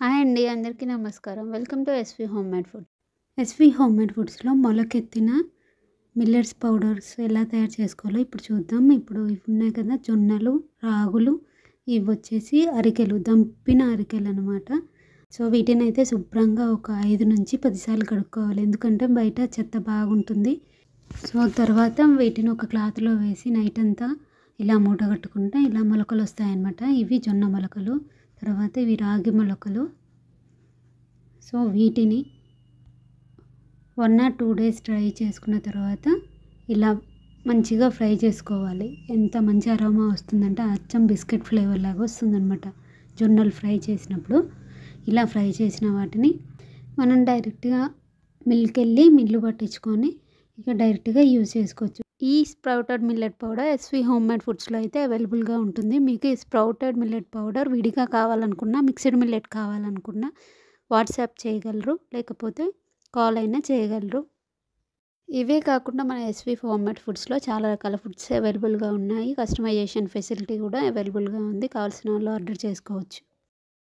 Hi అండి. అందరికీ నమస్కారం. Welcome to SV homemade food. SV homemade ఫుడ్స్‌లో మొలకెత్తిన మిల్లెట్స్ పౌడర్స్ ఎలా తయారు చేసుకోవాలో ఇప్పుడు చూద్దాం. ఇప్పుడు ఇవి ఉన్నాయి కదా! జొన్నలు, రాగులు, ఇవొచ్చేసి అరికెలు, దంపిన అరికెలనమాట. సో, వీటినైతే శుభ్రంగా ఒక 5-10 సార్లు కడుక్కోవాలి. ఎందుకంటే బయట చెత్త బాగుంటుంది. సో, తర్వాత వీటిని ఒక క్లాత్‌లో వేసి నైట్ అంతా ఇలా మూట కట్టుకుంటే ఇలా మొలకలొస్తాయన్నమాట. ఇవి జొన్న మొలకలు. తర్వాత ఇవి రాగి మొలకలు. సో, వీటిని 1 ఆర్ 2 డేస్ డ్రై చేసుకున్న తర్వాత ఇలా మంచిగా ఫ్రై చేసుకోవాలి. ఎంత మంచి అరోమా వస్తుందంటే అచ్చం బిస్కెట్ ఫ్లేవర్ లాగా వస్తుందనమాట. జొన్నలు ఫ్రై చేసినప్పుడు ఇలా ఫ్రై చేసిన వాటిని మనం డైరెక్ట్‌గా మిల్‌కెళ్ళి మిల్లు పట్టించుకొని ఇక డైరెక్ట్‌గా యూజ్ చేసుకోవచ్చు. ఈ sprouted millet powder SV homemade ఫుడ్స్‌లో అయితే అవైలబుల్‌గా ఉంటుంది. మీకు ఈ స్ప్రౌటెడ్ మిల్లెట్ పౌడర్ విడిగా కావాలనుకున్నా, మిక్స్డ్ మిల్లెట్ కావాలనుకున్నా వాట్సాప్ చేయగలరు. లేకపోతే కాల్ అయినా చేయగలరు. ఇవే కాకుండా మన ఎస్‌వి హోమ్‌మేడ్ ఫుడ్స్‌లో చాలా రకాల ఫుడ్స్ అవైలబుల్‌గా ఉన్నాయి. కస్టమైజేషన్ ఫెసిలిటీ కూడా అవైలబుల్‌గా ఉంది. కావాల్సిన వాళ్ళు ఆర్డర్ చేసుకోవచ్చు.